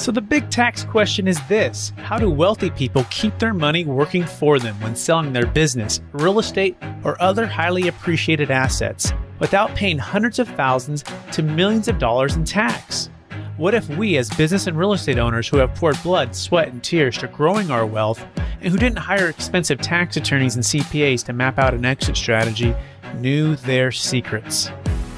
So the big tax question is this: how do wealthy people keep their money working for them when selling their business, real estate, or other highly appreciated assets without paying hundreds of thousands to millions of dollars in tax? What if we, as business and real estate owners who have poured blood, sweat, and tears to growing our wealth, and who didn't hire expensive tax attorneys and CPAs to map out an exit strategy, knew their secrets?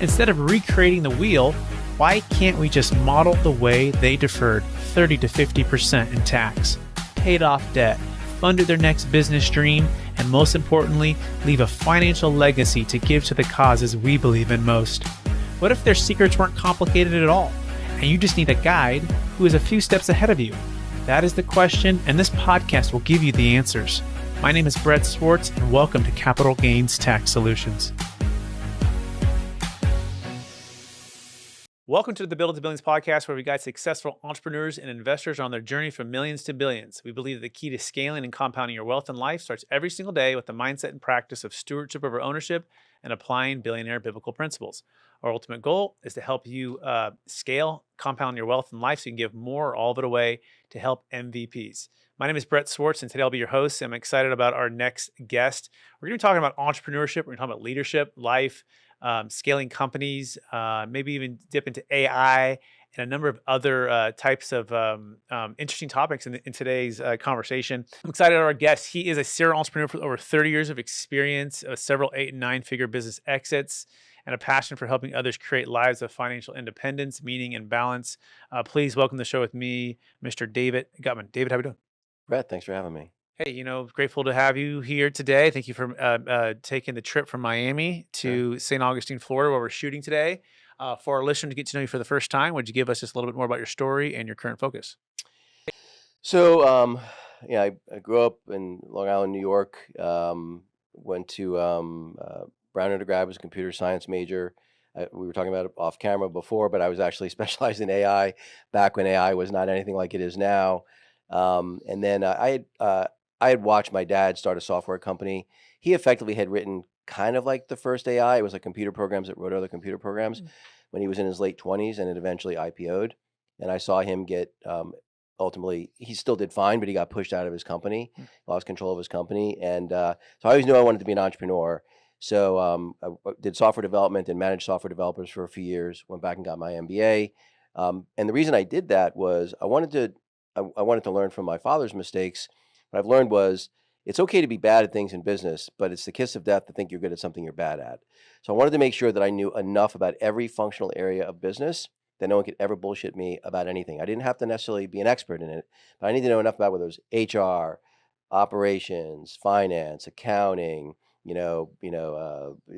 Instead of recreating the wheel, why can't we just model the way they deferred 30 to 50% in tax, paid off debt, funded their next business dream, and most importantly, leave a financial legacy to give to the causes we believe in most? What if their secrets weren't complicated at all, and you just need a guide who is a few steps ahead of you? That is the question, and this podcast will give you the answers. My name is Brett Swarts, and welcome to Capital Gains Tax Solutions. Welcome to the Build to Billions podcast, where we guide successful entrepreneurs and investors on their journey from millions to billions. We believe that the key to scaling and compounding your wealth and life starts every single day with the mindset and practice of stewardship over ownership and applying billionaire biblical principles. Our ultimate goal is to help you scale, compound your wealth and life so you can give more or all of it away to help MVPs. My name is Brett Swarts, and today I'll be your host. I'm excited about our next guest. We're going to be talking about entrepreneurship. We're going to talk about leadership, life, scaling companies, maybe even dip into AI and a number of other types of interesting topics in today's conversation. I'm excited about our guest. He is a serial entrepreneur with over 30 years of experience, several 8- and 9-figure business exits, and a passion for helping others create lives of financial independence, meaning, and balance. Please welcome to the show with me, Mr. David Guttman. David, how are we doing? Brett, thanks for having me. Hey, grateful to have you here today. Thank you for taking the trip from Miami to St. Augustine, Florida, where we're shooting today. For our listeners to get to know you for the first time, would you give us just a little bit more about your story and your current focus? So, I grew up in Long Island, New York. Went to Brown undergrad, was a computer science major. We were talking about it off camera before, but I was actually specialized in AI back when AI was not anything like it is now. And then I had watched my dad start a software company. He effectively had written kind of like the first AI. It was like computer programs that wrote other computer programs when he was in his late 20s, and it eventually IPO'd. And I saw him get, ultimately, he still did fine, but he got pushed out of his company, lost control of his company. And so I always knew I wanted to be an entrepreneur. So I did software development and managed software developers for a few years, went back and got my MBA. And the reason I did that was I wanted to learn from my father's mistakes. What I've learned was it's okay to be bad at things in business, but it's the kiss of death to think you're good at something you're bad at. So I wanted to make sure that I knew enough about every functional area of business that no one could ever bullshit me about anything. I didn't have to necessarily be an expert in it, but I needed to know enough about whether it was HR, operations, finance, accounting,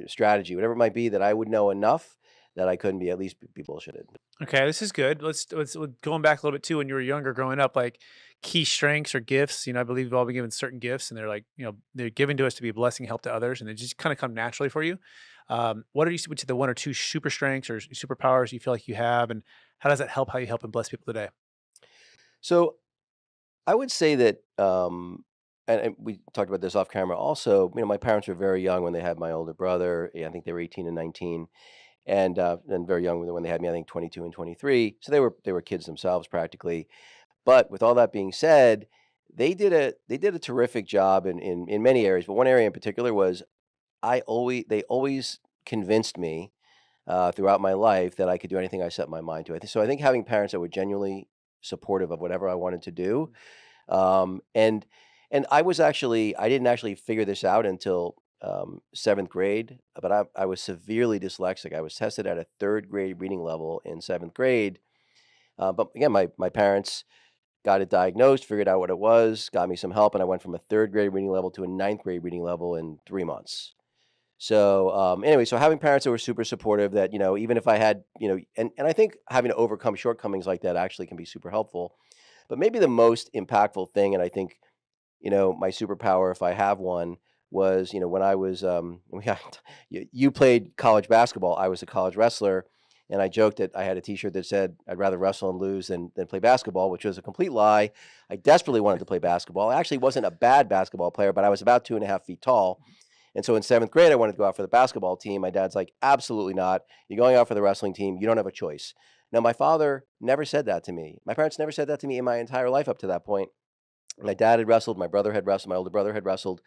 strategy, whatever it might be, that I would know enough that I couldn't at least be bullshitted. Okay, this is good. Let's going back a little bit too. When you were younger, growing up, like key strengths or gifts. I believe we've all been given certain gifts, and they're given to us to be a blessing, help to others, and they just kind of come naturally for you. What are the 1 or 2 super strengths or superpowers you feel like you have, and how does that help how you help and bless people today? So I would say that, and we talked about this off camera also, my parents were very young when they had my older brother. I think they were 18 and 19. And very young when they had me, I think 22 and 23. So they were kids themselves practically. But with all that being said, they did a terrific job in many areas. But one area in particular was they always convinced me throughout my life that I could do anything I set my mind to. So I think having parents that were genuinely supportive of whatever I wanted to do, and I didn't actually figure this out until 7th grade, but I was severely dyslexic. I was tested at a 3rd grade reading level in 7th grade. But again, my parents got it diagnosed, figured out what it was, got me some help, and I went from a 3rd grade reading level to a 9th grade reading level in 3 months. So anyway, so having parents that were super supportive, that, even if I had, and I think having to overcome shortcomings like that actually can be super helpful. But maybe the most impactful thing, and I think, my superpower, if I have one, was, when I was, you played college basketball, I was a college wrestler, and I joked that I had a t-shirt that said, I'd rather wrestle and lose than play basketball, which was a complete lie. I desperately wanted to play basketball. I actually wasn't a bad basketball player, but I was about 2.5 feet tall. And so in 7th grade, I wanted to go out for the basketball team. My dad's like, absolutely not. You're going out for the wrestling team. You don't have a choice. Now, my father never said that to me. My parents never said that to me in my entire life up to that point. My dad had wrestled, my brother had wrestled, my older brother had wrestled,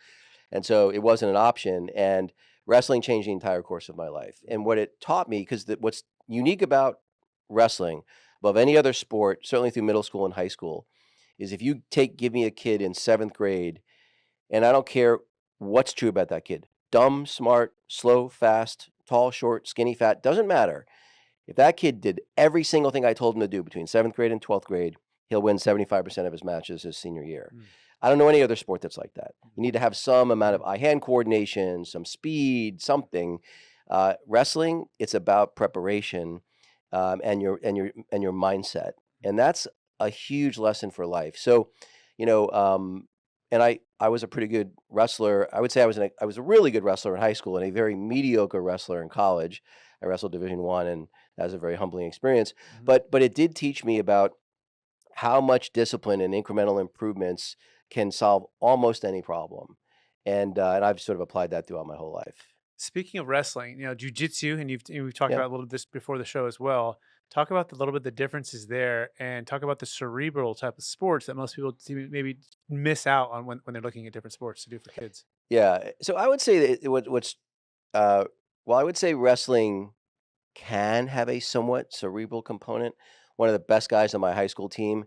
and so it wasn't an option. And wrestling changed the entire course of my life. And what it taught me, because what's unique about wrestling above any other sport, certainly through middle school and high school, is if you give me a kid in seventh grade, and I don't care what's true about that kid, dumb, smart, slow, fast, tall, short, skinny, fat, doesn't matter. If that kid did every single thing I told him to do between seventh grade and 12th grade, he'll win 75% of his matches his senior year. Mm. I don't know any other sport that's like that. You need to have some amount of Mm. eye-hand coordination, some speed, something. Wrestling, it's about preparation, and your mindset, and that's a huge lesson for life. So, you know, and I was a pretty good wrestler. I would say I was a really good wrestler in high school and a very mediocre wrestler in college. I wrestled Division I, and that was a very humbling experience. Mhm. But it did teach me about how much discipline and incremental improvements can solve almost any problem, and I've sort of applied that throughout my whole life. Speaking of wrestling, jujitsu, and we've talked Yeah. about a little this before the show as well. Talk about the little bit the differences there, and talk about the cerebral type of sports that most people maybe miss out on when they're looking at different sports to do for kids. Yeah. So I would say that uh, I would say wrestling can have a somewhat cerebral component. One of the best guys on my high school team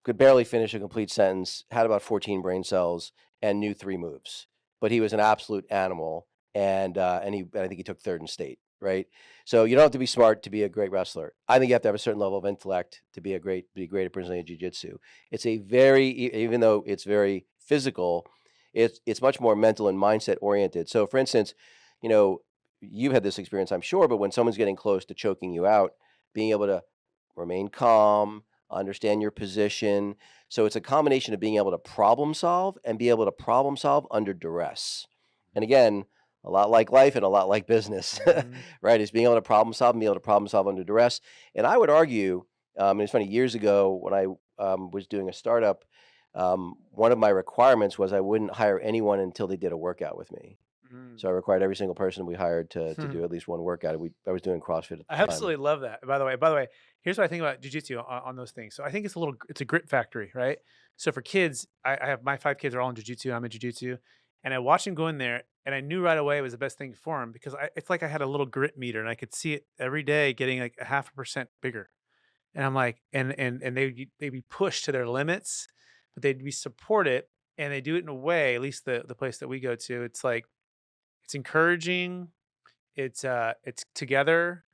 could barely finish a complete sentence, had about 14 brain cells, and knew 3 moves. But he was an absolute animal, and I think he took 3rd in state, right? So you don't have to be smart to be a great wrestler. I think you have to have a certain level of intellect to be great at Brazilian Jiu-Jitsu. It's a very even though it's very physical, it's much more mental and mindset oriented. So for instance, you know, you've had this experience, I'm sure, but when someone's getting close to choking you out, being able to remain calm, understand your position. So it's a combination of being able to problem solve and be able to problem solve under duress. And again, a lot like life and a lot like business, Mhm. right? Is being able to problem solve and be able to problem solve under duress. And I would argue, and it's funny, years ago when I was doing a startup, one of my requirements was I wouldn't hire anyone until they did a workout with me. Mm. So I required every single person we hired to do at least one workout. I was doing CrossFit at I the time. absolutely love that. By the way, here's what I think about jujitsu on those things. So I think it's a grit factory, right? So for kids, I have my 5 kids are all in jujitsu. I'm in jujitsu, and I watched them go in there, and I knew right away it was the best thing for them because it's like I had a little grit meter, and I could see it every day getting like a 0.5% bigger. And I'm like, and they'd be pushed to their limits, but they'd be supported, and they do it in a way. At least the place that we go to, it's like it's encouraging. It's together,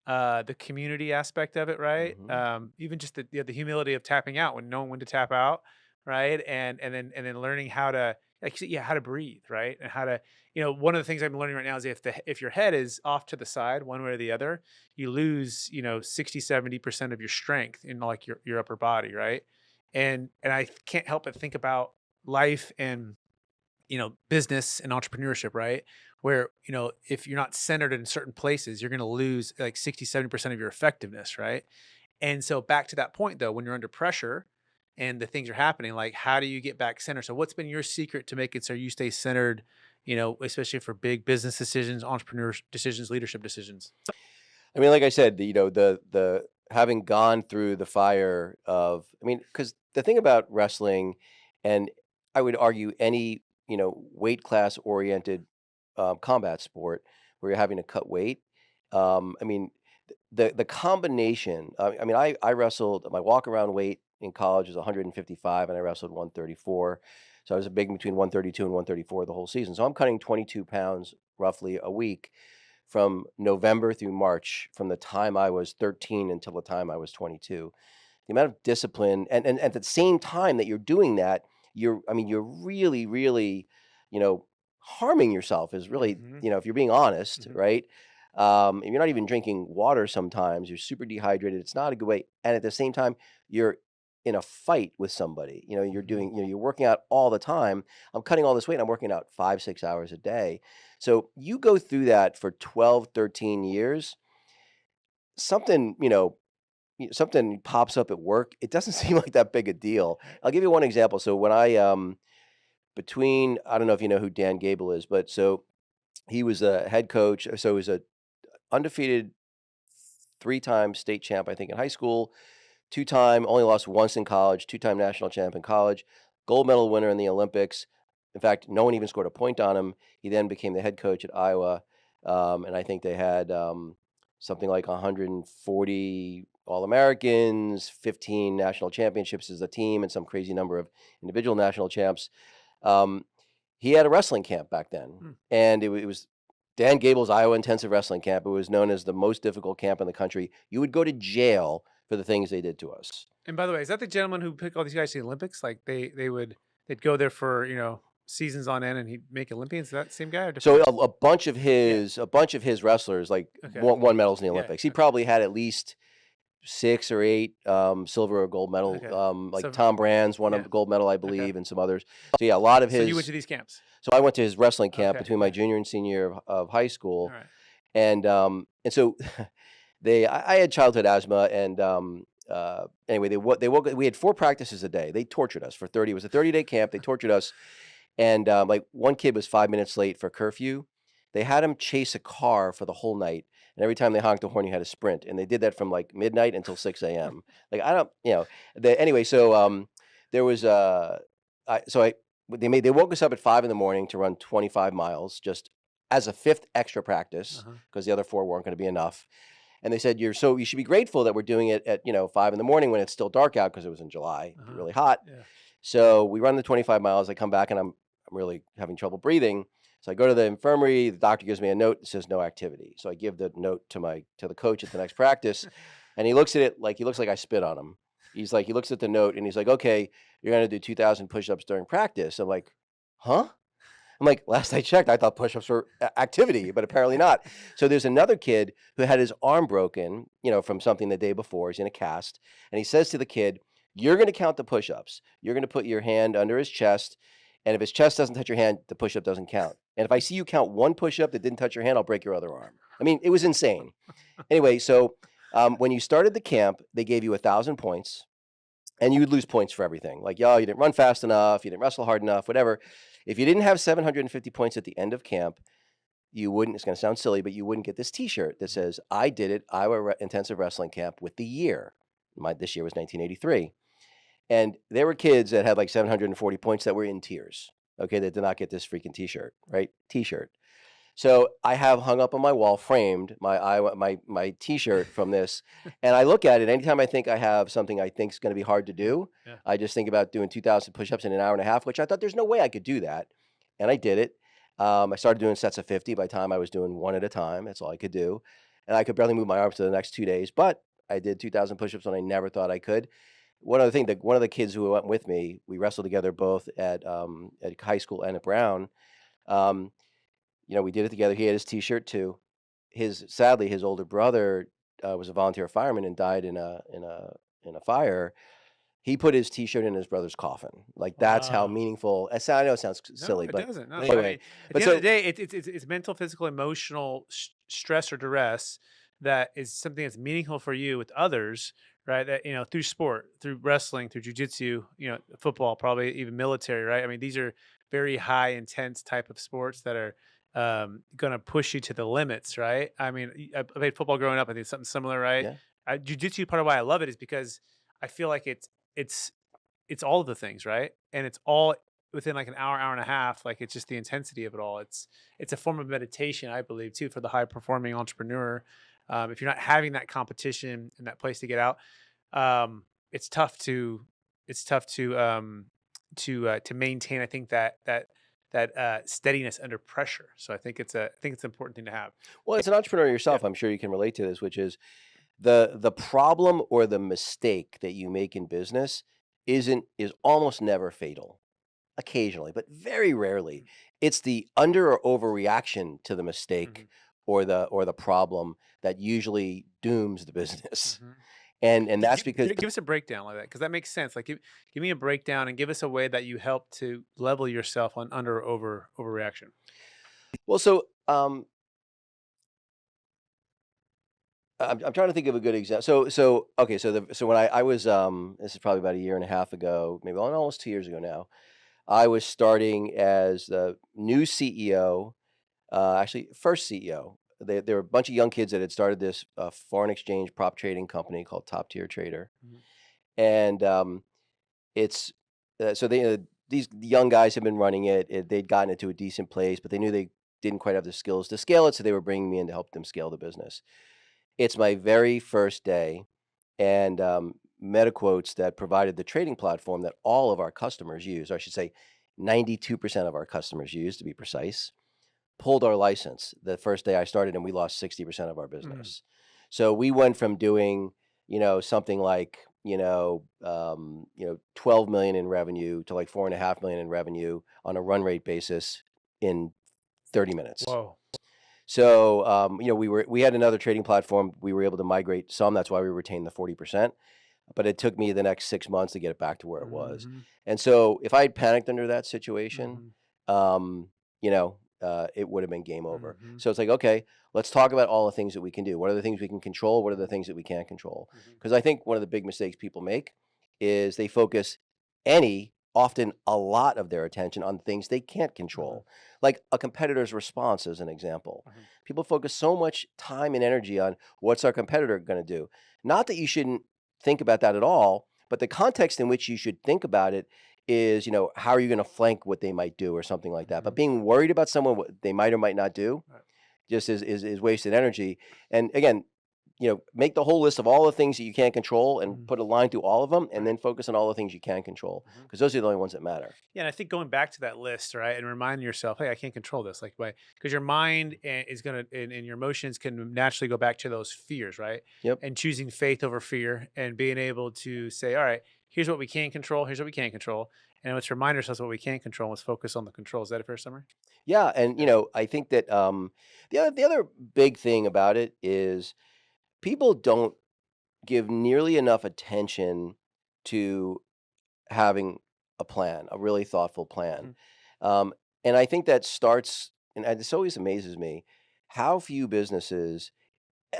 the community aspect of it, right? Hmm. Even just the humility of tapping out when knowing when to tap out, right? And then learning how to like you said, yeah, how to breathe, right? And how to one of the things I'm learning right now is if your head is off to the side one way or the other, you lose 60-70% of your strength in like your upper body, right? And I can't help but think about life and business and entrepreneurship, right? Where, if you're not centered in certain places, you're going to lose like 60-70% of your effectiveness, right? And so back to that point though, when you're under pressure and the things are happening, like how do you get back centered? So what's been your secret to make it so you stay centered, especially for big business decisions, entrepreneur decisions, leadership decisions? I mean, like I said, the having gone through the fire of, I mean, because the thing about wrestling, and I would argue any weight class oriented combat sport where you're having to cut weight. I mean, the combination. I mean, I wrestled. My walk around weight in college was 155, and I wrestled 134. So I was a big between 132 and 134 the whole season. So I'm cutting 22 pounds roughly a week from November through March, from the time I was 13 until the time I was 22. The amount of discipline, and at the same time that you're doing that, you're really, really, you know, harming yourself is really, Hmm. if you're being honest, Hmm. right? And you're not even drinking water sometimes, you're super dehydrated. It's not a good way. And at the same time, you're in a fight with somebody. You're Hmm. doing, you're working out all the time. I'm cutting all this weight. I'm working out 5, 6 hours a day. So you go through that for 12, 13 years, something, something pops up at work, it doesn't seem like that big a deal. I'll give you one example. So when I don't know if you know who Dan Gable is, but so he was a head coach. So he was a undefeated 3-time state champ, I think, in high school, 2-time, only lost once in college, 2-time national champ in college, gold medal winner in the Olympics. In fact, no one even scored a point on him. He then became the head coach at Iowa, and I think they had something like 140 All-Americans, 15 national championships as a team, and some crazy number of individual national champs. Um, he had a wrestling camp back then, and it was Dan Gable's Iowa Intensive Wrestling Camp. It was known as the most difficult camp in the country. You would go to jail for the things they did to us. And by the way, is that the gentleman who picked all these guys to the Olympics? Like they'd go there for seasons on end, and he'd make Olympians. Is that the same guy or different? So a bunch of his wrestlers like won medals in the Olympics. He probably had at least 6 or 8 silver or gold medal. Like so, Tom Brand's won a gold medal, I believe, and some others. So yeah, a lot of his. So you went to these camps. So I went to his wrestling camp between my junior and senior year of high school, and so I had childhood asthma, and anyway, we had 4 practices a day. They tortured us for 30. It was a 30-day camp. They tortured us, and like one kid was 5 minutes late for curfew. They had him chase a car for the whole night, and every time they honked the horn, you had to sprint, and they did that from like midnight until 6 a.m. Like I don't, anyway. So there was they woke us up at 5 in the morning to run 25 miles just as a 5th extra practice because the other 4 weren't going to be enough. And they said, you should be grateful that we're doing it at 5 in the morning when it's still dark out because it was in July, really hot. Yeah. So we run the 25 miles. I come back and I'm really having trouble breathing. So I go to the infirmary. The doctor gives me a note that says no activity. So I give the note to the coach at the next practice, and he looks at it like he looks like I spit on him. He's like, he looks at the note and he's like, okay, you're going to do 2,000 push-ups during practice. I'm like, huh? I'm like, last I checked, I thought push-ups were activity, but apparently not. So there's another kid who had his arm broken, from something the day before. He's in a cast. And he says to the kid, you're going to count the push-ups. You're going to put your hand under his chest. And if his chest doesn't touch your hand, the push-up doesn't count. And if I see you count one push-up that didn't touch your hand, I'll break your other arm. I mean, it was insane. Anyway, so when you started the camp, they gave you 1,000 points. And you would lose points for everything. Like, you didn't run fast enough, you didn't wrestle hard enough, whatever. If you didn't have 750 points at the end of camp, you wouldn't, it's going to sound silly, but you wouldn't get this T-shirt that says, I did it, Iowa Intensive Wrestling Camp with the year. This year was 1983. And there were kids that had like 740 points that were in tears, okay, that did not get this freaking T-shirt, right? T-shirt. So I have hung up on my wall, framed my T-shirt from this, and I look at it. Anytime I think I have something I think is going to be hard to do, I just think about doing 2,000 push-ups in an hour and a half, which I thought there's no way I could do that, and I did it. I started doing sets of 50. By the time I was doing one at a time, that's all I could do, and I could barely move my arms for the next 2 days. But I did 2,000 push-ups when I never thought I could. One other thing, one of the kids who went with me, we wrestled together both at high school and at Brown. We did it together. He had his T-shirt too. Sadly, his older brother was a volunteer fireman and died in a fire. He put his T-shirt in his brother's coffin. Like that's how meaningful. I know it sounds silly, it but doesn't. No, anyway. At the end of the day, it's mental, physical, emotional stress or duress that is something that's meaningful for you with others, right? That through sport, through wrestling, through jiu-jitsu, football, probably even military, right? I mean, these are very high intense type of sports that are going to push you to the limits, right? I mean, I played football growing up. I think it's something similar, right? Yeah. Jiu-jitsu, part of why I love it is because I feel like it's all of the things, right? And it's all within like an hour and a half. Like it's just the intensity of it all. It's a form of meditation, I believe, too, for the high performing entrepreneur. If you're not having that competition and that place to get out, it's tough to maintain. I think that steadiness under pressure. So I think it's an important thing to have. Well, as an entrepreneur yourself, I'm sure you can relate to this, which is the problem or the mistake that you make in business is almost never fatal. Occasionally, but very rarely. It's the under or overreaction to the mistake or the problem that usually dooms the business. And that's because give us a breakdown like that, because that makes sense. Like give me a breakdown and give us a way that you help to level yourself on under or overreaction. Well, so I'm trying to think of a good example. So when I was this is probably about a year and a half ago, maybe almost 2 years ago now. I was starting as the new CEO, actually first CEO there were a bunch of young kids that had started this foreign exchange prop trading company called Top Tier Trader, Mhm. and it's so these young guys have been running it. They'd gotten it to a decent place, but they knew they didn't quite have the skills to scale it, so they were bringing me in to help them scale the business. It's my very first day, and MetaQuotes that provided the trading platform that all of our customers use, or I should say 92% of our customers use to be precise, pulled our license the first day I started, and we lost 60% of our Mhm. business. So we went from doing, something like, 12 million in revenue to like 4.5 million in revenue on a run rate basis in 30 minutes. Whoa. So, we had another trading platform. We were able to migrate some. That's why we retained the 40%. But it took me the next 6 months to get it back to where it was. Mhm. And so, if I had panicked under that situation, Mhm. it would have been game over. Mhm. So it's like, okay, let's talk about all the things that we can do. What are the things we can control? What are the things that we can't control? Mhm. Because I think one of the big mistakes people make is they focus often a lot of their attention on things they can't Mhm. control, like a competitor's response, as an example. Mhm. People focus so much time and energy on what's our competitor going to do. Not that you shouldn't think about that at all, but the context in which you should think about it is, how are you going to flank what they might do or something like that. But Mhm. being worried about someone, what they might or might not do, Right. just is wasted energy. And again, make the whole list of all the things that you can't control and Mhm. put a line through all of them, and Right. then focus on all the things you can control, Mhm. because those are the only ones that matter. Yeah, and I think going back to that list, right, and reminding yourself, "Hey, I can't control this." Like, why? Because your mind is gonna and your emotions can naturally go back to those fears, right? Yep. And choosing faith over fear, and being able to say, "All right, here's what we can control. Here's what we can't control." And let's remind ourselves what we can control. Let's focus on the control. Is that a fair summary? Yeah, and Yeah. I think that the other big thing about it is people don't give nearly enough attention to having a plan, a really thoughtful plan. Mhm. Um, and I think that starts, and this always amazes me, how few businesses,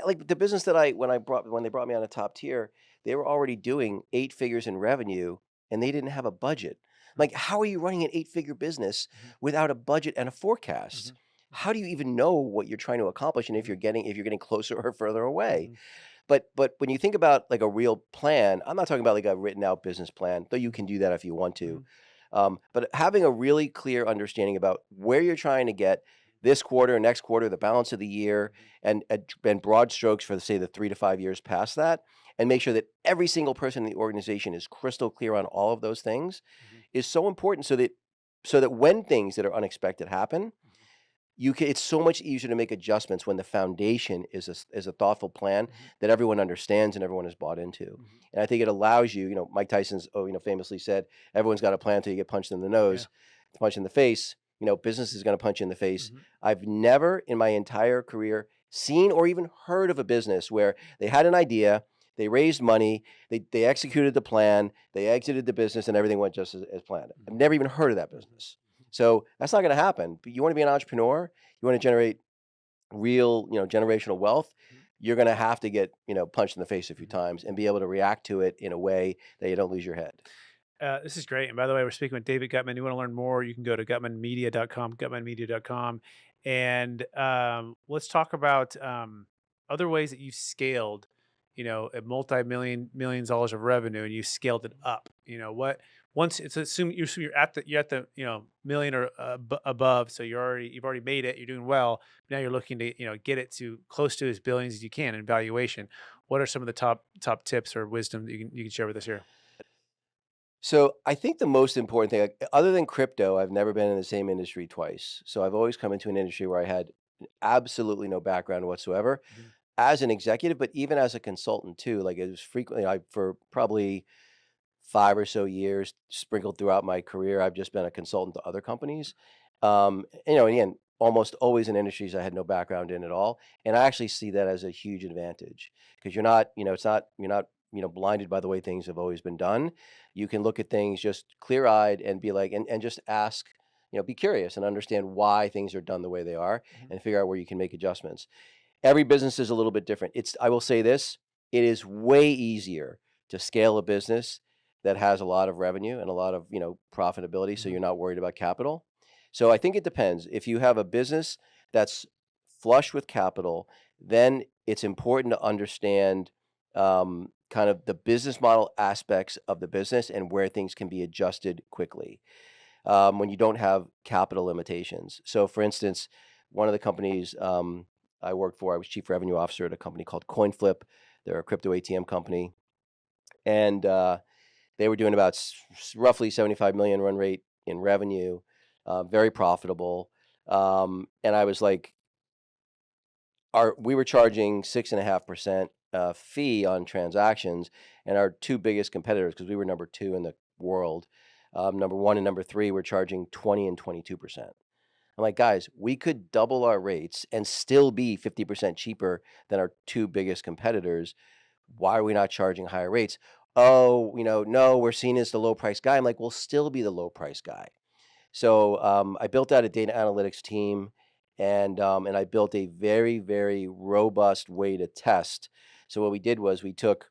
like the business that when they brought me on a top tier, they were already doing 8 figures in revenue, and they didn't have a budget. Like, how are you running an 8 figure business Mhm. without a budget and a forecast? Mhm. How do you even know what you're trying to accomplish, and if Mhm. you're getting closer or further away? Mhm. But when you think about like a real plan, I'm not talking about like a written out business plan, though you can do that if you want to. Mhm. But having a really clear understanding about where you're trying to get this quarter, next quarter, the balance of the year, Mhm. and broad strokes for say the 3 to 5 years past that, and make sure that every single person in the organization is crystal clear on all of those things, Mhm. is so important. So that when things that are unexpected happen, Mhm. it's so much easier to make adjustments when the foundation is a thoughtful plan Mhm. that everyone understands and everyone is bought into. Mhm. And I think it allows you, Mike Tyson's, famously said, everyone's got a plan until you get punched in the Yeah. nose, punched in the face. Business is going to punch you in the face. Mhm. I've never in my entire career seen or even heard of a business where they had an idea, they raised money, they executed the plan, they exited the business, and everything went just as planned. I've Mhm. never even heard of that Mhm. business. So that's not going to happen. But you want to be an entrepreneur, you want to generate real, generational wealth, Mhm. you're going to have to get, punched in the face a few Mhm. times and be able to react to it in a way that you don't lose your head. This is great. And by the way, we're speaking with David Guttman. You want to learn more, you can go to gutmanmedia.com, gutmanmedia.com. And let's talk about other ways that you've scaled, a millions dollars of revenue and you scaled it up. What once it's assume you're at the million or above, so you've already made it, you're doing well. Now you're looking to get it to close to as billions as you can in valuation. What are some of the top tips or wisdom that you can share with us here? So I think the most important thing, like, other than crypto, I've never been in the same industry twice. So I've always come into an industry where I had absolutely no background whatsoever Mhm. as an executive, but even as a consultant too. Like, it was frequently, for probably 5 or so years, sprinkled throughout my career, I've just been a consultant to other companies. And again, almost always in industries I had no background in at all. And I actually see that as a huge advantage, because you're not blinded by the way things have always been done. You can look at things just clear eyed and be like, and just ask, be curious and understand why things are done the way they are, Mhm. and figure out where you can make adjustments. Every business is a little bit different. I will say this, it is way easier to scale a business that has a lot of revenue and a lot of, profitability, so Mhm. you're not worried about capital. So I think it depends. If you have a business that's flush with capital, then it's important to understand kind of the business model aspects of the business and where things can be adjusted quickly when you don't have capital limitations. So, for instance, one of the companies I worked for, I was chief revenue officer at a company called CoinFlip. They're a crypto ATM company, and they were doing about roughly 75 million run rate in revenue, very profitable. And I was like, we were charging 6.5% fee on transactions, and our two biggest competitors, because we were number 2 in the world, number 1 and number 3, were charging 20 and 22%. I'm like, guys, we could double our rates and still be 50% cheaper than our two biggest competitors. Why are we not charging higher rates? Oh, no, we're seen as the low price guy. I'm like, we'll still be the low price guy. So I built out a data analytics team, and I built a very, very robust way to test. So what we did was we took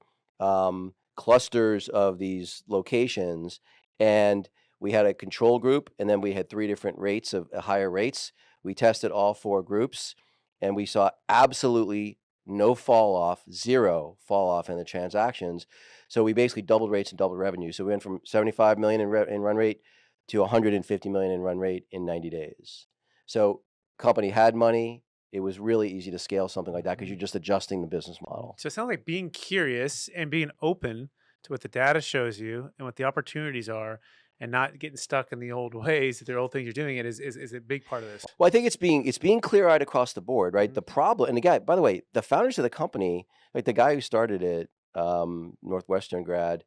clusters of these locations, and we had a control group, and then we had 3 different rates of higher rates. We tested all 4 groups, and we saw absolutely no fall off, 0 fall off in the transactions. So we basically doubled rates and doubled revenue. So we went from 75 million in run rate to 150 million in run rate in 90 days. So company had money. It was really easy to scale something like that because you're just adjusting the business model. So it sounds like being curious and being open to what the data shows you and what the opportunities are, and not getting stuck in the old ways, that the old things you're doing it is a big part of this. Well, I think it's being clear-eyed across the board, right? The problem, and the guy, by the way, the founders of the company, like the guy who started it, Northwestern grad,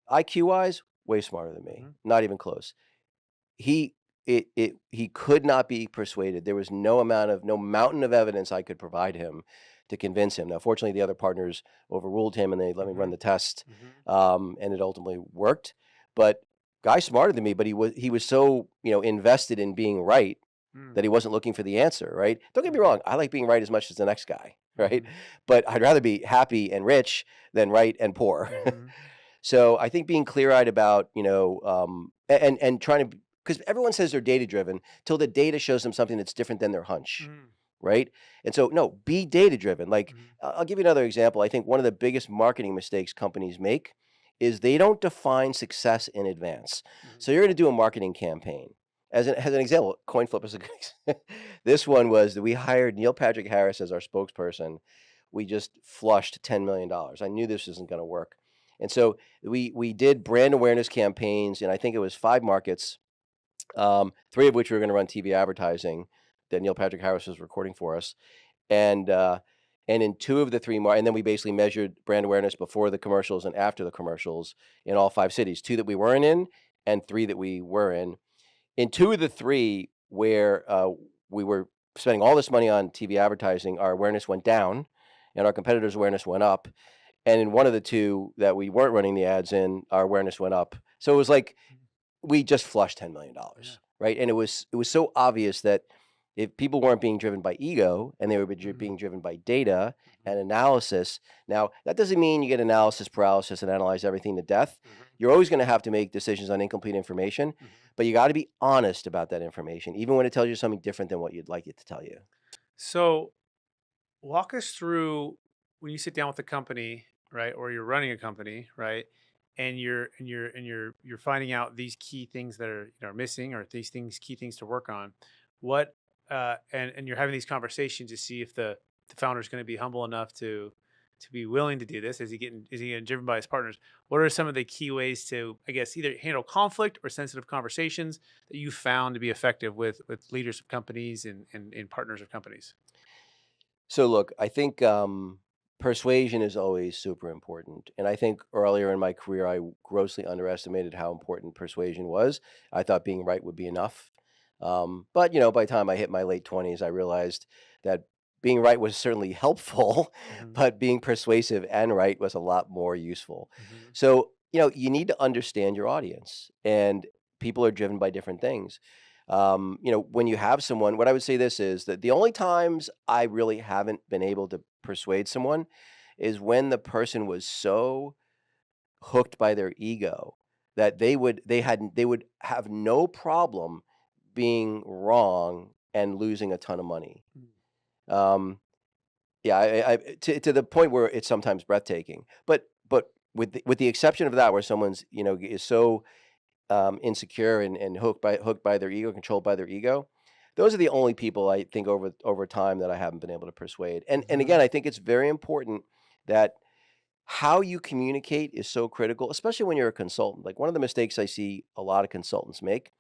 IQ-wise, way smarter than me, not even close. He could not be persuaded. There was no mountain of evidence I could provide him to convince him. Now, fortunately, the other partners overruled him, and they let me run the test, and it ultimately worked. But guy smarter than me, but he was so invested in being right that he wasn't looking for the answer. Right? Don't get me wrong. I like being right as much as the next guy. Right? But I'd rather be happy and rich than right and poor. So I think being clear-eyed about and trying to, because everyone says they're data-driven till the data shows them something that's different than their hunch, right? And so, no, be data-driven. Like, I'll give you another example. I think one of the biggest marketing mistakes companies make is they don't define success in advance. So you're going to do a marketing campaign. As an example, CoinFlip is a good example. This one was that we hired Neil Patrick Harris as our spokesperson. We just flushed $10 million. I knew this isn't going to work. And so we did brand awareness campaigns, and I think it was 5 markets, 3 of which we were going to run TV advertising that Neil Patrick Harris was recording for us. And in 2 of the 3 and then we basically measured brand awareness before the commercials and after the commercials in all 5 cities, 2 that we weren't in and 3 that we were in. In 2 of the 3 where we were spending all this money on TV advertising, our awareness went down and our competitors' awareness went up. And in 1 of the 2 that we weren't running the ads in, our awareness went up. So it was like we just flushed $10 million, right? And it was so obvious that if people weren't being driven by ego and they were being driven by data and analysis. Now, that doesn't mean you get analysis paralysis and analyze everything to death. You're always going to have to make decisions on incomplete information, but you got to be honest about that information, even when it tells you something different than what you'd like it to tell you. So walk us through when you sit down with a company, right, or you're running a company, right, and you're finding out these key things that are missing, or these key things to work on. What and you're having these conversations to see if the founder is going to be humble enough to be willing to do this. Is he getting driven by his partners? What are some of the key ways to, I guess, either handle conflict or sensitive conversations that you found to be effective with leaders of companies and partners of companies? So look, I think persuasion is always super important. And I think earlier in my career, I grossly underestimated how important persuasion was. I thought being right would be enough. But by the time I hit my late 20s, I realized that being right was certainly helpful, but being persuasive and right was a lot more useful. So, you need to understand your audience, and people are driven by different things. When you have someone, what I would say this is that the only times I really haven't been able to persuade someone is when the person was so hooked by their ego that they would have no problem being wrong and losing a ton of money. Um, yeah, to the point where it's sometimes breathtaking. But with the exception of that, where someone's is so insecure and hooked by their ego, controlled by their ego. Those are the only people I think over time that I haven't been able to persuade. And Hmm. again, I think it's very important that how you communicate is so critical, especially when you're a consultant. Like one of the mistakes I see a lot of consultants make,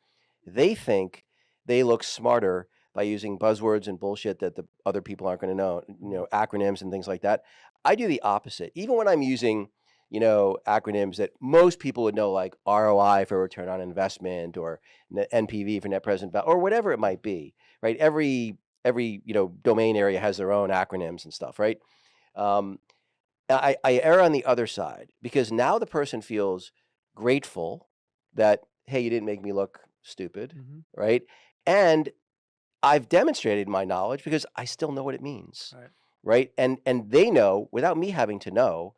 they think they look smarter by using buzzwords and bullshit that the other people aren't going to know, acronyms and things like that. I do the opposite. Even when I'm using, acronyms that most people would know, like ROI for return on investment or NPV for net present value or whatever it might be, right? Every domain area has their own acronyms and stuff, right? Um, I err on the other side because now the person feels grateful that, hey, you didn't make me look stupid, Hmm. right? And I've demonstrated my knowledge because I still know what it means, Right. right? And they know without me having to know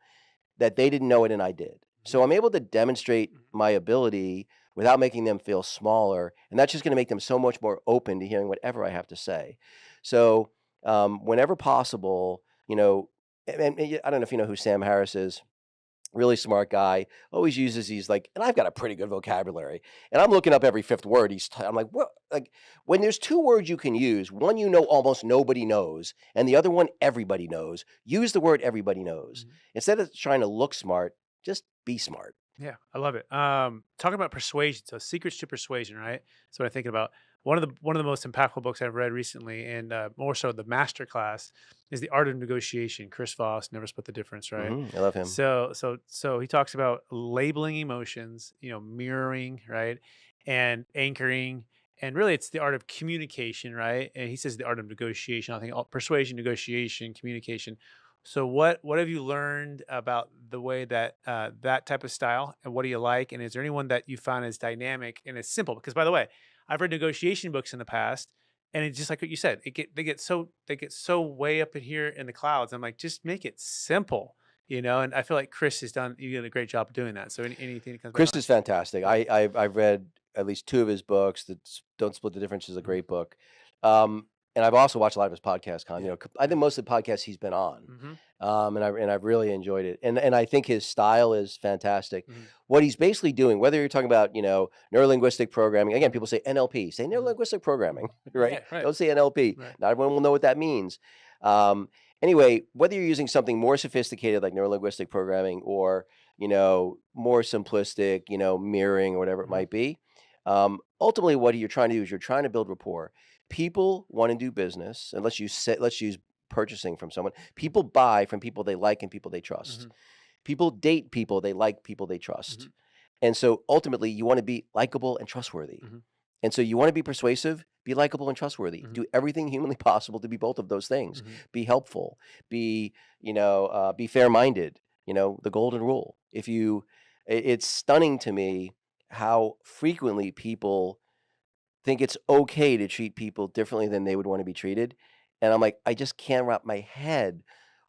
that they didn't know it and I did. Hmm. So I'm able to demonstrate Hmm. my ability without making them feel smaller, and that's just going to make them so much more open to hearing whatever I have to say. So whenever possible, I don't know if you know who Sam Harris is. Really smart guy, always uses these like, and I've got a pretty good vocabulary, and I'm looking up every fifth word. I'm like, what? Like when there's two words you can use, one almost nobody knows, and the other one everybody knows. Use the word everybody knows Hmm. instead of trying to look smart. Just be smart. Yeah, I love it. Talking about persuasion, so secrets to persuasion, right? That's what I'm thinking about. One of the most impactful books I've read recently, and more so the master class, is The Art of Negotiation. Chris Voss, Never Split the Difference, right? I love him. So he talks about labeling emotions, mirroring, right, and anchoring, and really it's the art of communication, right? And he says the art of negotiation. I think persuasion, negotiation, communication. So what have you learned about the way that that type of style, and what do you like? And is there anyone that you find is dynamic and is simple? Because by the way, I've read negotiation books in the past, and it's just like what you said. They get so way up in here in the clouds. I'm like, just make it simple, And I feel like Chris has done you did a great job of doing that. So anything that comes back Chris on is fantastic. it? I've read at least two of his books. Don't Split the Difference is a Mhm. great book. And I've also watched a lot of his podcast. Yeah. I Yeah. think most of the podcasts he's been on. Mhm. And I've really enjoyed it. And I think his style is fantastic. Mhm. What he's basically doing, whether you're talking about, neurolinguistic programming, again, Mhm. people say NLP, say Mhm. neurolinguistic programming, Mhm. right? Yeah, right. Don't say NLP. Right. Not everyone will know what that means. Um, anyway, whether you're using something more sophisticated like neurolinguistic programming or, more simplistic, mirroring or whatever it Mhm. might be, ultimately what you're trying to do is you're trying to build rapport. People want to do business, and let's use purchasing from someone. People buy from people they like and people they trust. Mhm. People date people they like, people they Mhm. trust. And so ultimately, you want to be likable and trustworthy. Mhm. And so you want to be persuasive, be likable and trustworthy. Mhm. Do everything humanly possible to be both of those things. Mhm. Be helpful. Be fair-minded. The golden rule. It's stunning to me how frequently people think it's okay to treat people differently than they would want to be treated. And I'm like, I just can't wrap my head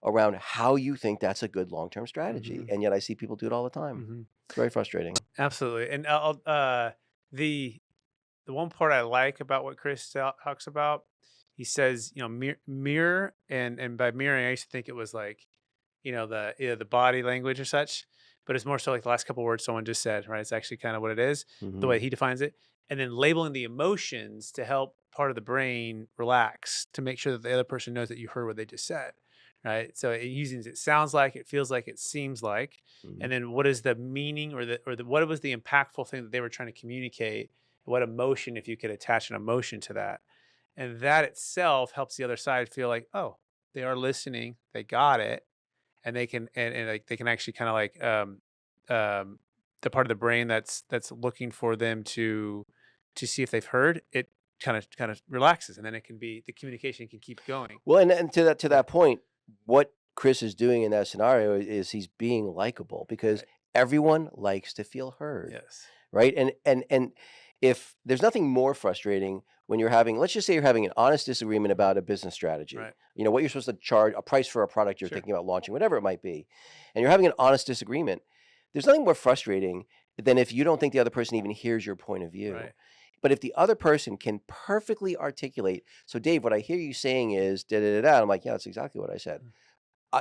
around how you think that's a good long-term strategy. Mhm. And yet I see people do it all the time. Mhm. It's very frustrating. Absolutely. And the the one part I like about what Chris talks about, he says, mirror, and by mirroring, I used to think it was like, the body language or such, but it's more so like the last couple words someone just said, right? It's actually kind of what it is, the Mhm. way he defines it, and then labeling the emotions to help part of the brain relax to make sure that the other person knows that you heard what they just said, right? So it sounds like, it feels like, it seems like, Mhm. and then what is the meaning or what was the impactful thing that they were trying to communicate? What emotion, if you could attach an emotion to that, and that itself helps the other side feel like, oh, they are listening, they got it, and they can and like they can actually kind of like um the part of the brain that's looking for them to see if they've heard it, kind of relaxes, and then it can be the communication can keep going. Well, and to Yeah. that point, what Chris is doing in that scenario is he's being likable because Right. everyone likes to feel heard, Yes. right? And if there's nothing more frustrating when you're having, let's just say you're having an honest disagreement Mhm. about a business strategy, Right. what you're supposed to charge, a price for a product you're Sure. thinking about launching, whatever it might be, and you're having an honest disagreement. There's nothing more frustrating than if you don't think the other person even hears your point of view. Right. But if the other person can perfectly articulate, so Dave, what I hear you saying is da da da da. I'm like, yeah, that's exactly what I said.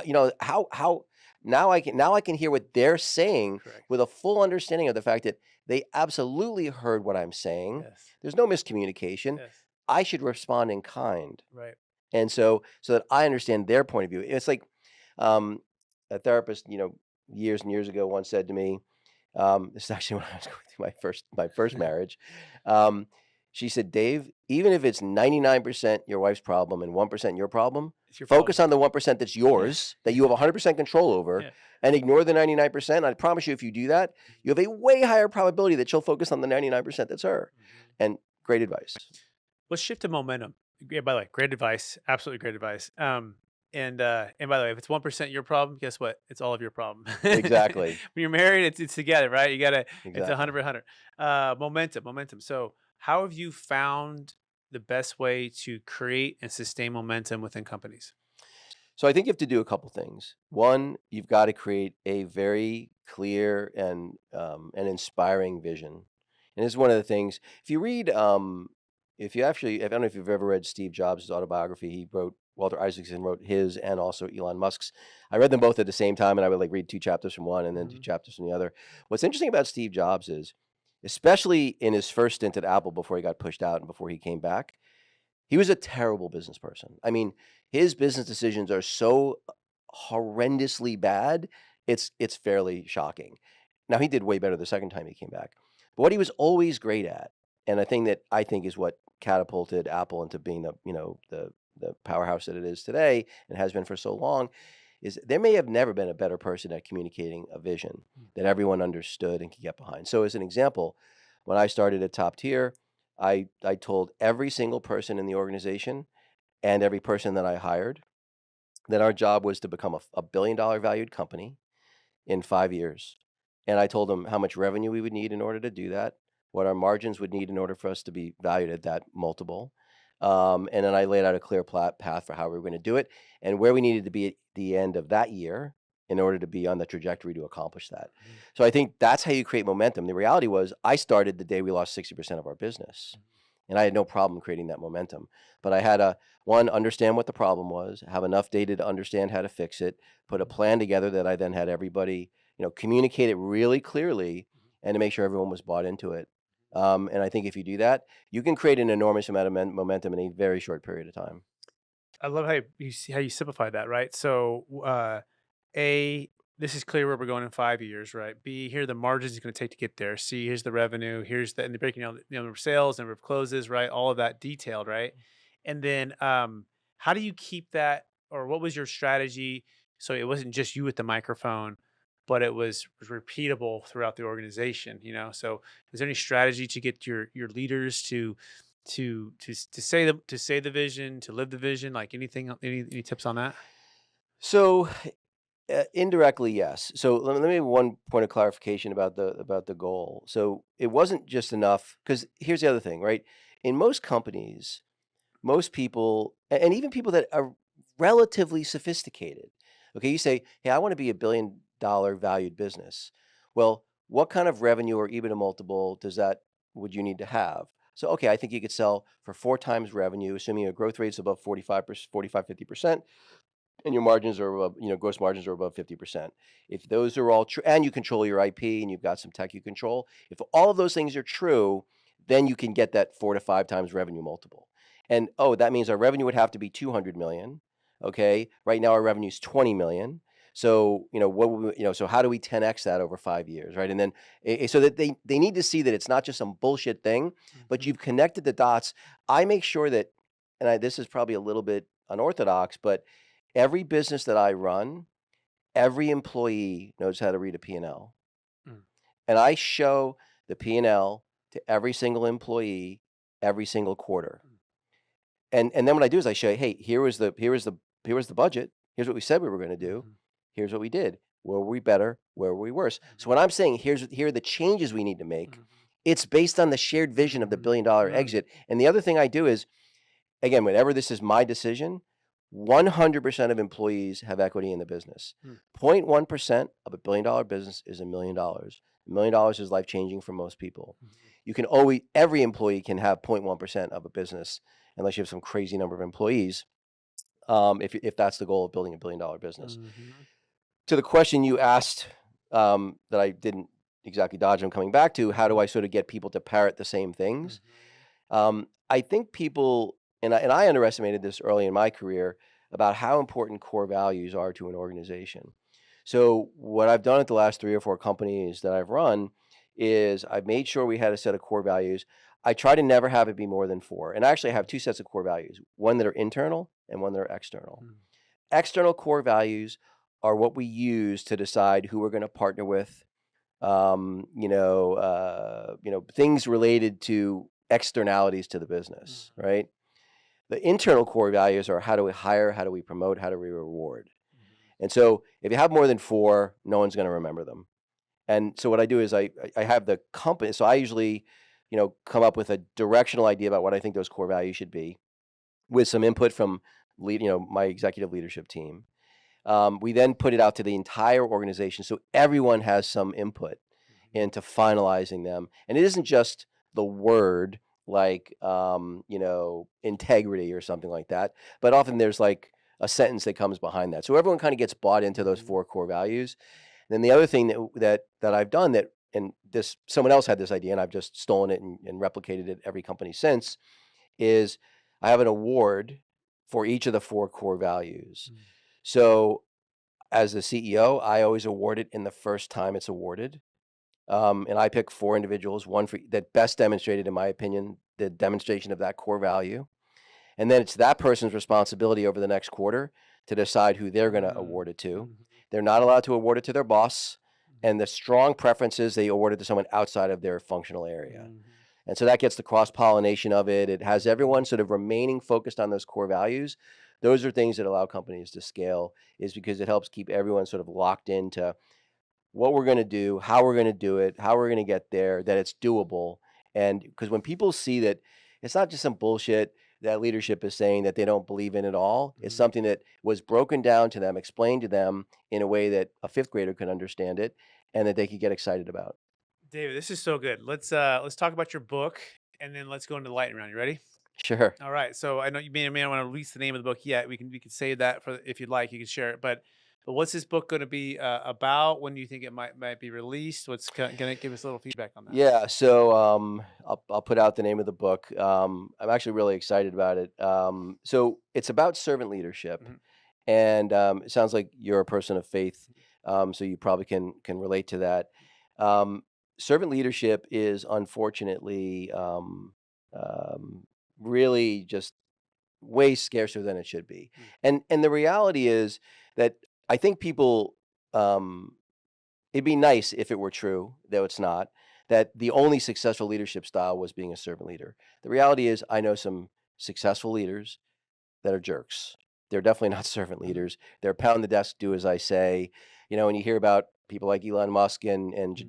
You know, how now I can hear what they're saying Correct. with a full understanding of the fact that they absolutely heard what I'm saying. Yes. There's no miscommunication. Yes. I should respond in kind. Right. And so that I understand their point of view. It's like um, a therapist, you know, years and years ago once said to me, this is actually when I was going through my first marriage. Um, she said, Dave, even if it's 99% your wife's problem and 1% your problem, It's your focus problem. on the 1% that's yours, that you have 100% control over, Yeah. and ignore the 99%. I promise you, if you do that, you have a way higher probability that she'll focus on the 99% that's her. And great advice. Let's shift to momentum. Yeah, by the way, great advice. Absolutely great advice. And by the way, if it's 1% your problem, guess what? It's all of your problem. Exactly. When you're married, it's together, right? You gotta it's Exactly. 100. Momentum. So how have you found the best way to create and sustain momentum within companies? So I think you have to do a couple things. One, you've got to create a very clear and inspiring vision. And this is one of the things. If you read, if you actually, I don't know if you've ever read Steve Jobs' autobiography. He wrote Walter Isaacson wrote his and also Elon Musk's. I read them both at the same time, and I would like read 2 chapters from one and then 2 chapters from the other. What's interesting about Steve Jobs is, especially in his first stint at Apple before he got pushed out and before he came back, he was a terrible business person. I mean, his business decisions are so horrendously bad, it's fairly shocking. Now, he did way better the second time he came back. But what he was always great at, and a thing that I think is what catapulted Apple into being the powerhouse that it is today and has been for so long, is there may have never been a better person at communicating a vision that everyone understood and could get behind. So as an example, when I started at Top Tier, I told every single person in the organization and every person that I hired that our job was to become a $1 billion valued company in 5 years. And I told them how much revenue we would need in order to do that, what our margins would need in order for us to be valued at that multiple. And then I laid out a clear path for how we were going to do it and where we needed to be at the end of that year in order to be on the trajectory to accomplish that. So I think that's how you create momentum. The reality was I started the day we lost 60% of our business. And I had no problem creating that momentum. But I had to, one, understand what the problem was, have enough data to understand how to fix it, put a plan together that I then had everybody, communicate it really clearly and to make sure everyone was bought into it. And I think if you do that, you can create an enormous amount of momentum in a very short period of time. I love how you simplify that, right? So, A, this is clear where we're going in 5 years, right? B, here are the margins it's going to take to get there. C, here's the revenue. Here's and the breaking down the number of sales, number of closes, right? All of that detailed, right? And then, how do you keep that, or what was your strategy? So it wasn't just you with the microphone, but it was repeatable throughout the organization. So is there any strategy to get your leaders to say the vision, to live the vision, like anything, any tips on that? So indirectly, yes. So let me have one point of clarification about the goal. So it wasn't just enough because here's the other thing, right? In most companies, most people, and even people that are relatively sophisticated, okay, you say, hey, I want to be $1 billion valued business. Well, what kind of revenue or EBITDA multiple would you need to have? So, okay, I think you could sell for 4 times revenue, assuming your growth rate's above 50%, and your margins are above, gross margins are above 50%. If those are all true, and you control your IP and you've got some tech you control, if all of those things are true, then you can get that 4 to 5 times revenue multiple. And that means our revenue would have to be 200 million. Okay, right now our revenue is 20 million. So so how do we 10x that over 5 years, right? And then so that they need to see that it's not just some bullshit thing, but you've connected the dots. I make sure that, and this is probably a little bit unorthodox, but every business that I run, every employee knows how to read a P&L. Mm. And I show the P&L to every single employee every single quarter. And then what I do is I show, hey, here was the budget. Here's what we said we were going to do. Here's what we did. Where were we better? Where were we worse? So when I'm saying here are the changes we need to make, it's based on the shared vision of the $1 billion exit. And the other thing I do is, again, whenever this is my decision, 100% of employees have equity in the business. 0.1% of $1 billion business is $1 million. $1 million is life changing for most people. you can every employee can have 0.1% of a business unless you have some crazy number of employees. If that's the goal of building a $1 billion business. Mm-hmm. To the question you asked, that I didn't exactly dodge, I'm coming back to, how do I sort of get people to parrot the same things? I think people, and I underestimated this early in my career, about how important core values are to an organization. So what I've done at the last 3 or 4 companies that I've run is I've made sure we had a set of core values. I try to never have it be more than 4. And actually I have 2 sets of core values, one that are internal and one that are external. Mm-hmm. External core values are what we use to decide who we're going to partner with. Things related to externalities to the business, right? The internal core values are how do we hire, how do we promote, how do we reward? And so if you have more than 4, no one's going to remember them. And so what I do is I have the company. So I usually, come up with a directional idea about what I think those core values should be, with some input from my executive leadership team. We then put it out to the entire organization, so everyone has some input into finalizing them. And it isn't just the word like, integrity or something like that, but often there's like a sentence that comes behind that. So everyone kind of gets bought into those 4 core values. And then the other thing that I've done and this, someone else had this idea and I've just stolen it and replicated it every company since, is I have an award for each of the 4 core values. So as the CEO, I always award it in the first time it's awarded. And I pick 4 individuals, one for that best demonstrated, in my opinion, the demonstration of that core value. And then it's that person's responsibility over the next quarter to decide who they're going to award it to. They're not allowed to award it to their boss. And the strong preferences, they award it to someone outside of their functional area. And so that gets the cross-pollination of it. It has everyone sort of remaining focused on those core values. Those are things that allow companies to scale, is because it helps keep everyone sort of locked into what we're going to do, how we're going to do it, how we're going to get there, that it's doable. And because when people see that it's not just some bullshit that leadership is saying that they don't believe in at all, it's something that was broken down to them, explained to them in a way that a 5th grader could understand it and that they could get excited about. David, this is so good. Let's talk about your book, and then let's go into the lightning round. You ready? Sure. All right. So I know you may or may not want to release the name of the book yet. We can save that for if you'd like. You can share it. But what's this book going to be about? When do you think it might be released? What's going to give us a little feedback on that? Yeah, so I'll put out the name of the book. I'm actually really excited about it. So it's about servant leadership, and it sounds like you're a person of faith, so you probably can relate to that. Servant leadership is unfortunately really just way scarcer than it should be, and the reality is that I think people. It'd be nice if it were true, though it's not, that the only successful leadership style was being a servant leader. The reality is, I know some successful leaders that are jerks. They're definitely not servant leaders. They're pound the desk, do as I say. When you hear about people like Elon Musk and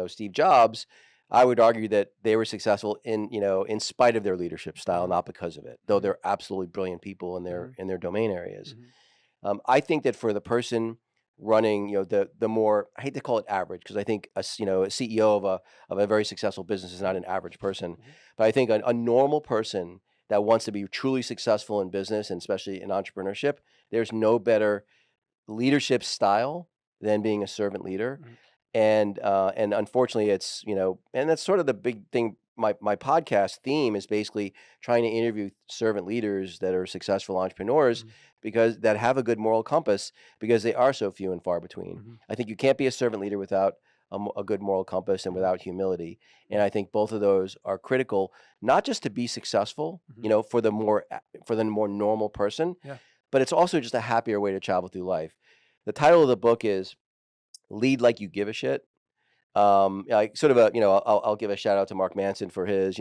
Steve Jobs, I would argue that they were successful in spite of their leadership style, not because of it. Though they're absolutely brilliant people in their domain areas. I think that for the person running, the more, I hate to call it average, because I think a CEO of a very successful business is not an average person, but I think a normal person that wants to be truly successful in business and especially in entrepreneurship, there's no better leadership style than being a servant leader. And unfortunately, it's and that's sort of the big thing. My podcast theme is basically trying to interview servant leaders that are successful entrepreneurs, because that have a good moral compass, because they are so few and far between. I think you can't be a servant leader without a good moral compass and without humility. And I think both of those are critical, not just to be successful, for the more normal person, but it's also just a happier way to travel through life. The title of the book is Lead Like You Give a Shit. Like sort of I'll give a shout out to Mark Manson for his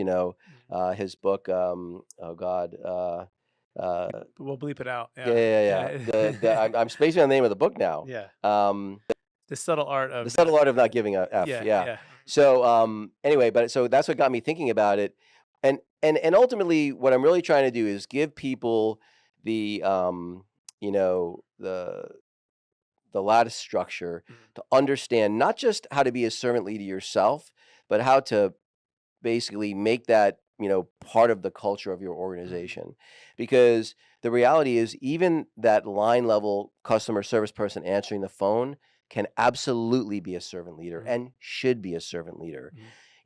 book. We'll bleep it out. Yeah. I'm spacing on the name of the book now. Yeah. Um, The subtle art of the subtle art of not giving a F. Yeah. So anyway, so that's what got me thinking about it, and ultimately what I'm really trying to do is give people the the lattice structure to understand not just how to be a servant leader yourself, but how to basically make that, part of the culture of your organization. Because the reality is, even that line level customer service person answering the phone can absolutely be a servant leader and should be a servant leader.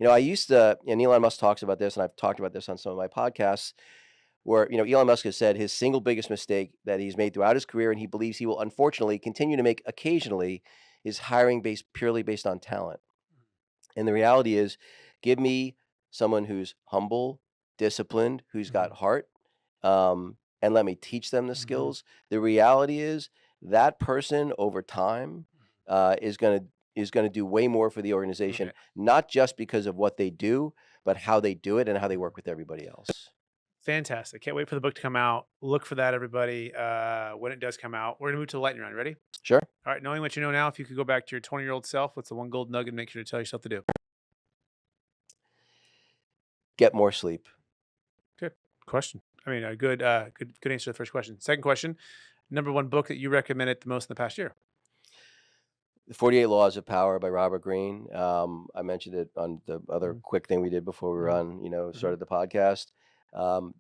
I used to, and Elon Musk talks about this, and I've talked about this on some of my podcasts, where, Elon Musk has said his single biggest mistake that he's made throughout his career, and he believes he will unfortunately continue to make occasionally, is hiring purely based on talent. And the reality is, give me someone who's humble, disciplined, who's got heart, and let me teach them the skills. The reality is that person over time is gonna do way more for the organization, Right. not just because of what they do, but how they do it and how they work with everybody else. Fantastic. Can't wait for the book to come out. Look for that, everybody, when it does come out. We're going to move to the lightning round. Ready? Sure. All right. Knowing what you know now, if you could go back to your 20-year-old self, what's the one gold nugget make sure to tell yourself to do? Get more sleep. Good question. I mean, a good answer to the first question. Second question, number one book that you recommended the most in the past year? The 48 Laws of Power by Robert Greene. I mentioned it on the other quick thing we did before we started the podcast.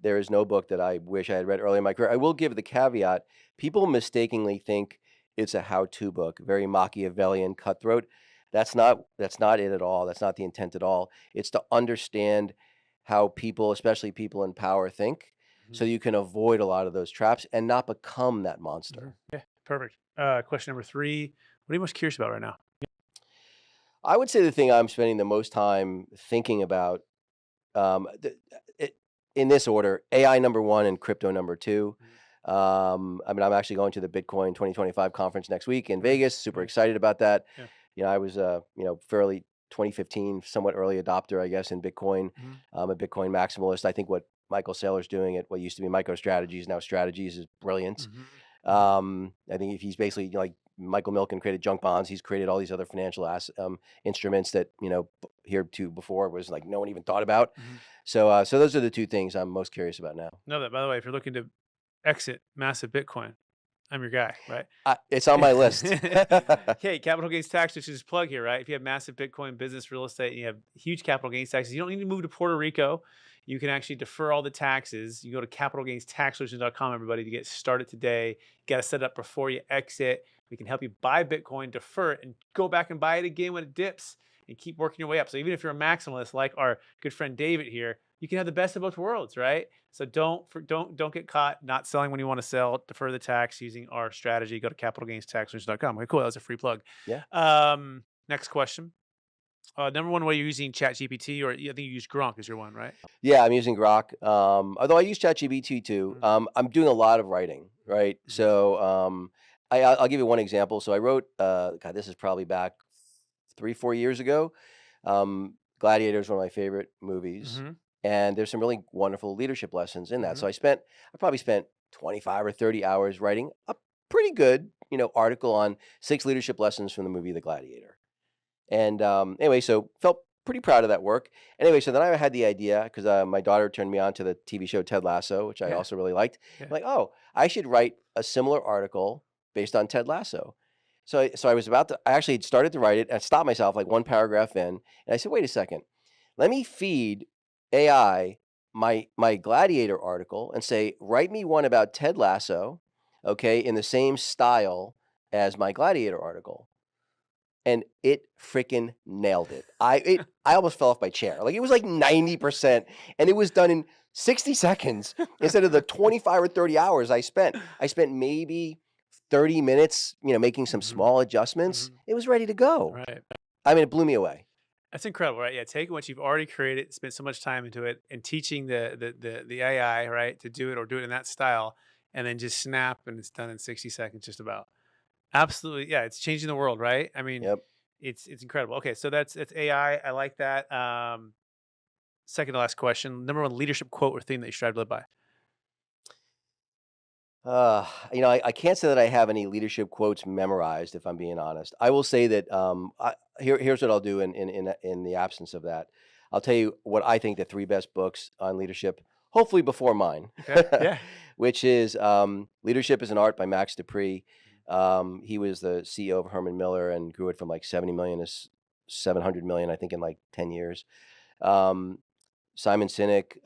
There is no book that I wish I had read early in my career. I will give the caveat: people mistakenly think it's a how-to book, very Machiavellian, cutthroat. That's not it at all. That's not the intent at all. It's to understand how people, especially people in power, think, so you can avoid a lot of those traps and not become that monster. Yeah, perfect. Question number three, what are you most curious about right now? I would say the thing I'm spending the most time thinking about, in this order: AI number one and crypto number two. I mean, I'm actually going to the Bitcoin 2025 conference next week in Vegas. Super excited about that. Yeah. I was fairly 2015, somewhat early adopter, I guess, in Bitcoin. I'm a Bitcoin maximalist. I think what Michael Saylor's doing at what used to be MicroStrategies, now Strategies, is brilliant. I think if he's basically like Michael Milken created junk bonds, he's created all these other financial instruments that heretofore before was like no one even thought about. So those are the two things I'm most curious about now. No, that by the way, if you're looking to exit massive Bitcoin, I'm your guy, right? It's on my list. Okay, capital gains tax, which is plug here, right? If you have massive Bitcoin business, real estate, and you have huge capital gains taxes, you don't need to move to Puerto Rico. You can actually defer all the taxes. You go to capitalgainstaxsolutions.com, everybody, to get started today. You got to set it up before you exit. We can help you buy Bitcoin, defer it, and go back and buy it again when it dips, and keep working your way up. So even if you're a maximalist, like our good friend David here, you can have the best of both worlds, right? So don't get caught not selling when you want to sell. Defer the tax using our strategy. Go to capitalgainstaxsolutions.com. Okay, cool. That was a free plug. Yeah. Next question. Number one way you're using ChatGPT, or I think you use Gronk is your one, right? Yeah, I'm using Grok. Although I use ChatGPT too. I'm doing a lot of writing, right? So I'll give you one example. So I wrote, God, this is probably back 3-4 years ago. Gladiator is one of my favorite movies, and there's some really wonderful leadership lessons in that. So I probably spent 25 or 30 hours writing a pretty good, article on 6 leadership lessons from the movie The Gladiator. And anyway, so felt pretty proud of that work. Anyway, so then I had the idea, because my daughter turned me on to the TV show Ted Lasso, which I also really liked. Like, oh, I should write a similar article based on Ted Lasso. So I actually had started to write it, and I stopped myself like one paragraph in, and I said, wait a second, let me feed AI my Gladiator article and say, write me one about Ted Lasso, okay, in the same style as my Gladiator article. And it freaking nailed it. I almost fell off my chair. Like, it was like 90%, and it was done in 60 seconds instead of the 25 or 30 hours I spent. I spent maybe 30 minutes, making some small adjustments. It was ready to go. Right. I mean, it blew me away. That's incredible, right? Yeah, taking what you've already created, spent so much time into it, and teaching the AI, right, to do it in that style, and then just snap, and it's done in 60 seconds, just about. Absolutely, yeah. It's changing the world, right? I mean, Yep. it's incredible. Okay, so that's AI. I like that. Second to last question. Number one leadership quote or theme that you strive to live by. I can't say that I have any leadership quotes memorized, if I'm being honest. I will say that here's what I'll do in the absence of that. I'll tell you what I think the 3 best books on leadership, hopefully before mine, Okay. Yeah. which is Leadership is an Art by Max Dupree. He was the CEO of Herman Miller and grew it from like 70 million to 700 million, I think, in like 10 years. Um, Simon Sinek,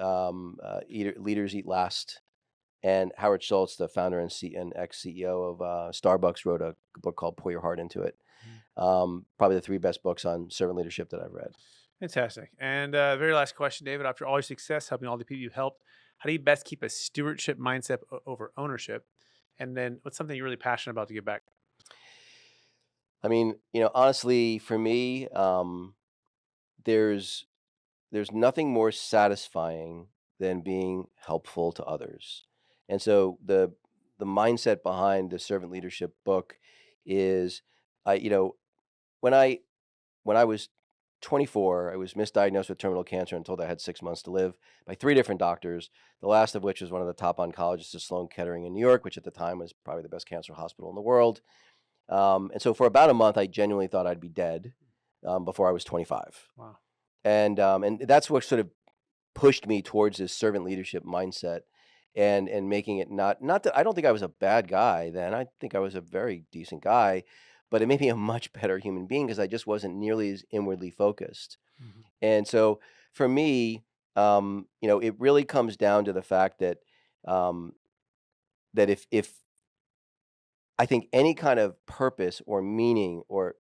Leaders Eat Last, and Howard Schultz, the founder and ex-CEO of Starbucks, wrote a book called Pour Your Heart Into It. Probably the 3 best books on servant leadership that I've read. Fantastic. And very last question, David. After all your success, helping all the people you've helped, how do you best keep a stewardship mindset over ownership? And then what's something you're really passionate about to give back? I mean, honestly, for me, there's nothing more satisfying than being helpful to others. And so the mindset behind the servant leadership book is, I you know when I was 24, I was misdiagnosed with terminal cancer and told I had 6 months to live by 3 different doctors, the last of which was one of the top oncologists at Sloan Kettering in New York, which at the time was probably the best cancer hospital in the world. And so for about a month, I genuinely thought I'd be dead before I was 25. Wow. And that's what sort of pushed me towards this servant leadership mindset, and making it not that I don't think I was a bad guy then. I think I was a very decent guy, but it made me a much better human being because I just wasn't nearly as inwardly focused. Mm-hmm. And so for me, it really comes down to the fact that that if I think any kind of purpose or meaning or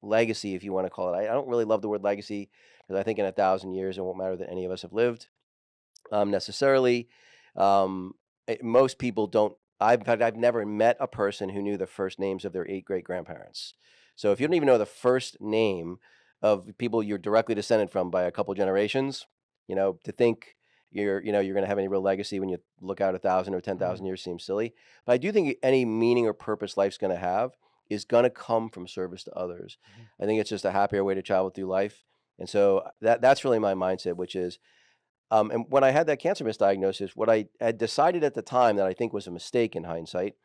legacy, if you want to call it, I don't really love the word legacy because I think in 1,000 years it won't matter that any of us have lived necessarily. Most people don't. I've never met a person who knew the first names of their 8 great grandparents. So if you don't even know the first name of people you're directly descended from by a couple generations, to think you're going to have any real legacy when you look out 1,000 or 10,000 years seems silly. But I do think any meaning or purpose life's going to have is going to come from service to others. I think it's just a happier way to travel through life. And so that's really my mindset, which is, and when I had that cancer misdiagnosis, what I had decided at the time that I think was a mistake in hindsight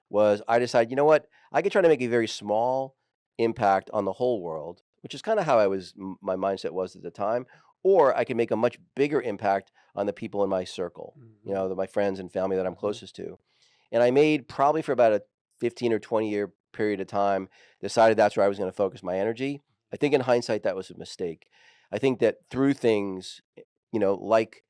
was I decided, you know what, I could try to make a very small impact on the whole world, which is kind of how my mindset was at the time, or I could make a much bigger impact on the people in my circle, my friends and family that I'm closest to. And I made probably for about a 15 or 20 year period of time, decided that's where I was going to focus my energy. I think in hindsight, that was a mistake. I think that through things, like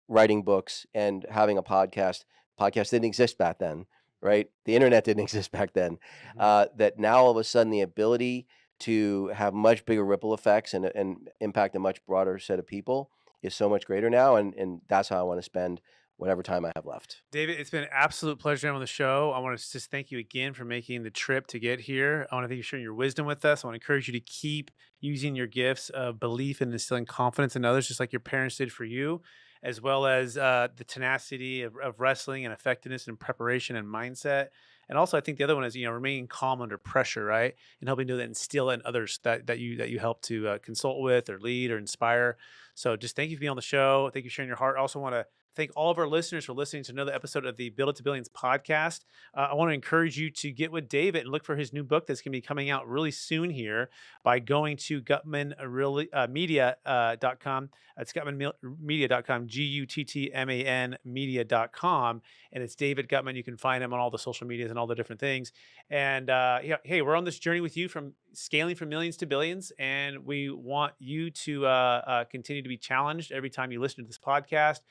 writing books and having a podcast didn't exist back then, right? The internet didn't exist back then. That now all of a sudden the ability to have much bigger ripple effects and impact a much broader set of people is so much greater now. And that's how I want to spend whatever time I have left. David, it's been an absolute pleasure on the show. I want to just thank you again for making the trip to get here. I want to thank you for sharing your wisdom with us. I want to encourage you to keep using your gifts of belief and instilling confidence in others, just like your parents did for you, as well as the tenacity of wrestling and effectiveness and preparation and mindset. And also, I think the other one is, remaining calm under pressure, right? And helping to instill in others that you help to consult with or lead or inspire. So just thank you for being on the show. Thank you for sharing your heart. I also want to thank all of our listeners for listening to another episode of the Build It to Billions podcast. I want to encourage you to get with David and look for his new book that's going to be coming out really soon here by going to guttmanmedia.com. It's guttmanmedia.com, Guttman media.com. And it's David Guttman. You can find him on all the social medias and all the different things. And hey, we're on this journey with you from scaling from millions to billions. And we want you to continue to be challenged every time you listen to this podcast.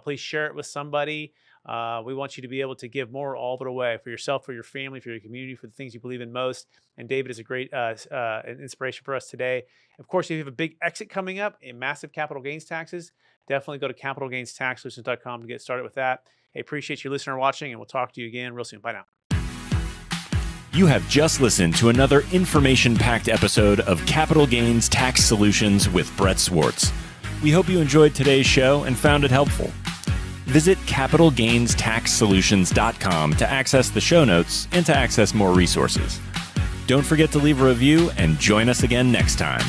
Please share it with somebody. We want you to be able to give more all of it away for yourself, for your family, for your community, for the things you believe in most. And David is a great inspiration for us today. Of course, if you have a big exit coming up, a massive capital gains taxes, definitely go to capitalgainstaxsolutions.com to get started with that. Hey, appreciate you listening or watching, and we'll talk to you again real soon. Bye now. You have just listened to another information-packed episode of Capital Gains Tax Solutions with Brett Swarts. We hope you enjoyed today's show and found it helpful. Visit capitalgainstaxsolutions.com to access the show notes and to access more resources. Don't forget to leave a review and join us again next time.